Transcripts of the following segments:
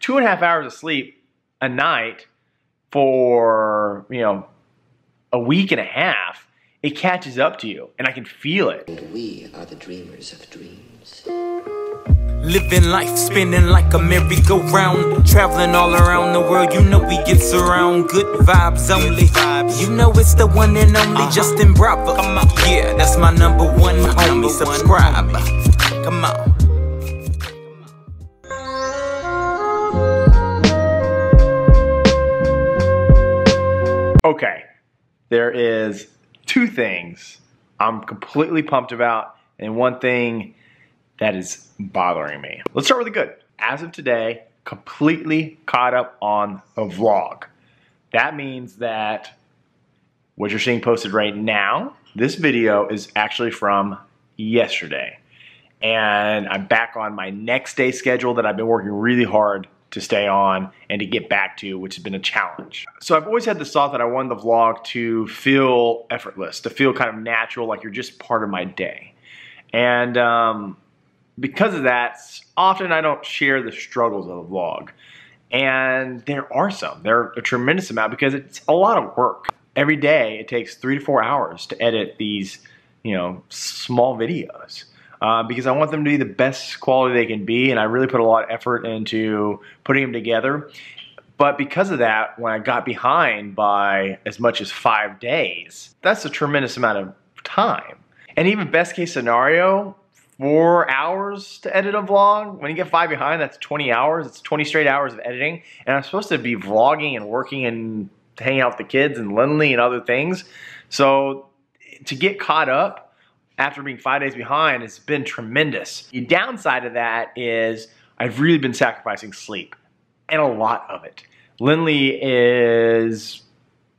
2.5 hours of sleep a night for, a week and a half, it catches up to you, and I can feel it. And we are the dreamers of dreams. Living life, spinning like a merry-go-round. Traveling all around the world, you know we get around. Good vibes only. You know it's the one and only Justin Bravo. Yeah, that's my number one homie. Subscribe. Come on. Okay, there is two things I'm completely pumped about, and one thing that is bothering me. Let's start with the good. As of today, completely caught up on a vlog. That means that what you're seeing posted right now, this video is actually from yesterday. And I'm back on my next day schedule that I've been working really hard to stay on and to get back to, which has been a challenge. So I've always had this thought that I wanted the vlog to feel effortless, to feel kind of natural, like you're just part of my day. And because of that, often I don't share the struggles of the vlog. And there are some. There are a tremendous amount because it's a lot of work. Every day it takes 3 to 4 hours to edit these, small videos. Because I want them to be the best quality they can be, and I really put a lot of effort into putting them together. But because of that, when I got behind by as much as 5 days, that's a tremendous amount of time. And even best case scenario, 4 hours to edit a vlog. When you get 5 behind, that's 20 hours. It's 20 straight hours of editing. And I'm supposed to be vlogging and working and hanging out with the kids and Lindley and other things. So to get caught up after being 5 days behind, it's been tremendous. The downside of that is I've really been sacrificing sleep, and a lot of it. Lindley is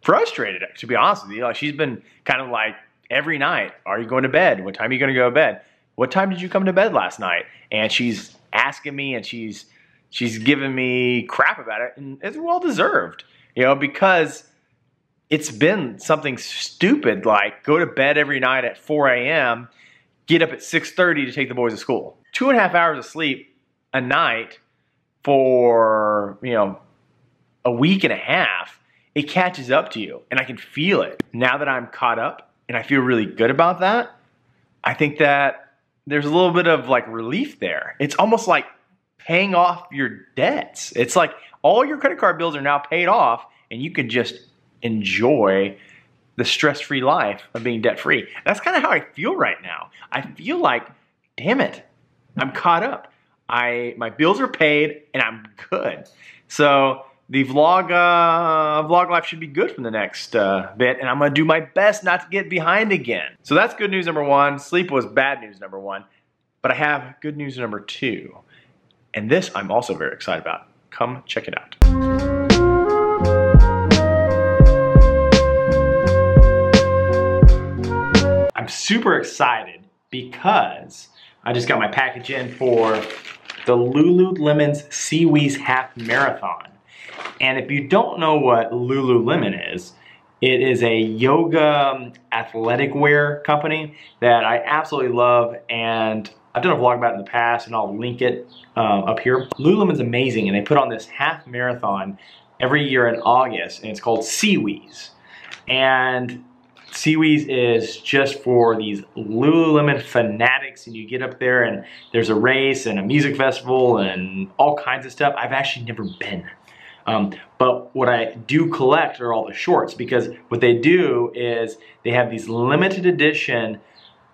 frustrated, to be honest with you. Like, she's been kind of like, every night, are you going to bed? What time are you going to go to bed? What time did you come to bed last night? And she's asking me, and she's giving me crap about it, and it's well deserved, because it's been something stupid like go to bed every night at 4 a.m., get up at 6:30 to take the boys to school. 2.5 hours of sleep a night for, a week and a half, it catches up to you, and I can feel it. Now that I'm caught up and I feel really good about that, I think that there's a little bit of like relief there. It's almost like paying off your debts. It's like all your credit card bills are now paid off, and you can just enjoy the stress-free life of being debt-free. That's kind of how I feel right now. I feel like, damn it, I'm caught up. My bills are paid, and I'm good. So the vlog life should be good for the next bit, and I'm gonna do my best not to get behind again. So that's good news number one. Sleep was bad news number one, but I have good news number two, and this I'm also very excited about. Come check it out. I'm super excited because I just got my package in for the Lululemon's SEAWHEEZE Half Marathon. And if you don't know what Lululemon is, it is a yoga athletic wear company that I absolutely love, and I've done a vlog about it in the past, and I'll link it up here. Lululemon's amazing, and they put on this half marathon every year in August, and it's called SEAWHEEZE. And SEAWHEEZE is just for these Lululemon fanatics, and you get up there and there's a race and a music festival and all kinds of stuff. I've actually never been. But what I do collect are all the shorts, because what they do is they have these limited edition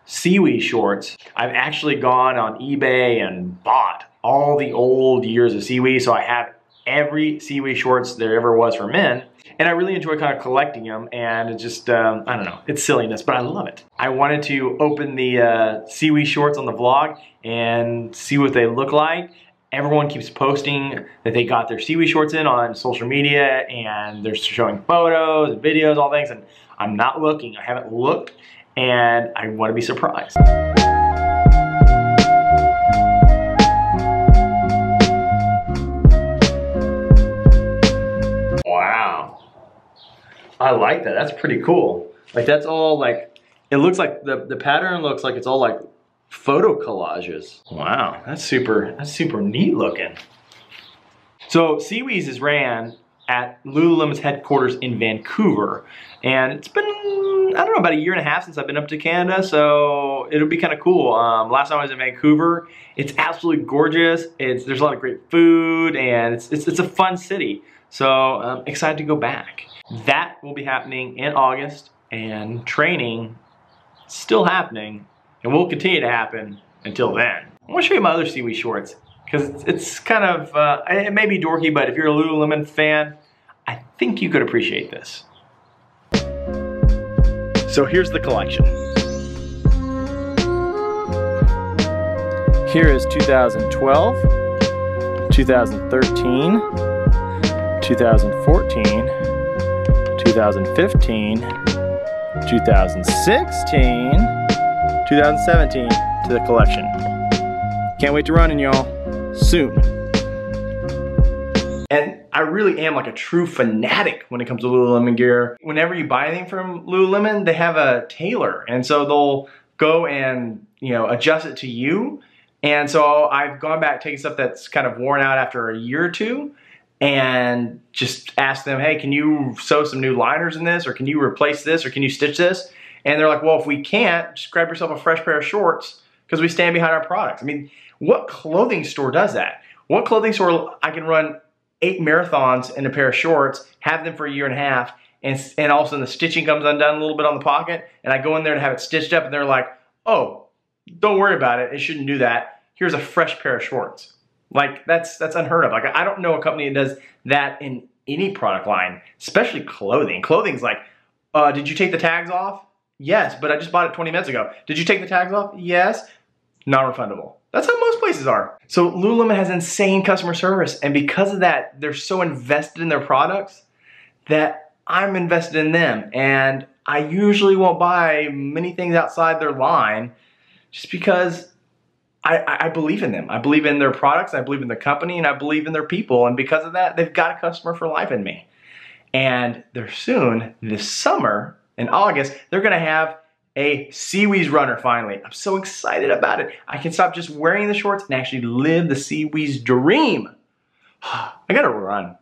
SEAWHEEZE shorts. I've actually gone on eBay and bought all the old years of SEAWHEEZE, so I have every SEAWHEEZE shorts there ever was for men. And I really enjoy kind of collecting them, and it's just, I don't know, it's silliness, but I love it. I wanted to open the SEAWHEEZE shorts on the vlog and see what they look like. Everyone keeps posting that they got their SEAWHEEZE shorts in on social media, and they're showing photos and videos, all things, and I'm not looking. I haven't looked, and I want to be surprised. Wow. I like that. That's pretty cool. Like, that's all like, it looks like the pattern looks like it's all like photo collages. Wow, that's super neat looking. So SEAWHEEZE is ran at Lululemon's headquarters in Vancouver. And it's been, I don't know, about a year and a half since I've been up to Canada, so it'll be kind of cool. Last time I was in Vancouver, it's absolutely gorgeous. There's a lot of great food, and it's a fun city. So I'm excited to go back. That will be happening in August, and training still happening, and will continue to happen until then. I want to show you my other SEAWHEEZE shorts, because it's kind of, it may be dorky, but if you're a Lululemon fan, I think you could appreciate this. So here's the collection. Here is 2012, 2013, 2014, 2015, 2016, 2017 to the collection. Can't wait to run in, y'all. Soon. And I really am like a true fanatic when it comes to Lululemon gear. Whenever you buy anything from Lululemon, they have a tailor, and so they'll go and, you know, adjust it to you. And so I've gone back, taking stuff that's kind of worn out after a year or two, and just ask them, hey, can you sew some new liners in this, or can you replace this, or can you stitch this? And they're like, well, if we can't, just grab yourself a fresh pair of shorts, because we stand behind our products. I mean, what clothing store does that? What clothing store I can run 8 marathons in a pair of shorts, have them for a year and a half, and all of a sudden the stitching comes undone a little bit on the pocket, and I go in there to have it stitched up, and they're like, oh, don't worry about it, it shouldn't do that. Here's a fresh pair of shorts. Like, that's unheard of. Like, I don't know a company that does that in any product line, especially clothing. Clothing's like, did you take the tags off? Yes, but I just bought it 20 minutes ago. Did you take the tags off? Yes. Non-refundable. That's how most places are. So Lululemon has insane customer service, and because of that, they're so invested in their products that I'm invested in them. And I usually won't buy many things outside their line just because I believe in them. I believe in their products, I believe in the company, and I believe in their people. And because of that, they've got a customer for life in me. And they're soon, this summer, in August, they're gonna have a SEAWHEEZE runner finally. I'm so excited about it. I can stop just wearing the shorts and actually live the SEAWHEEZE dream. I gotta run.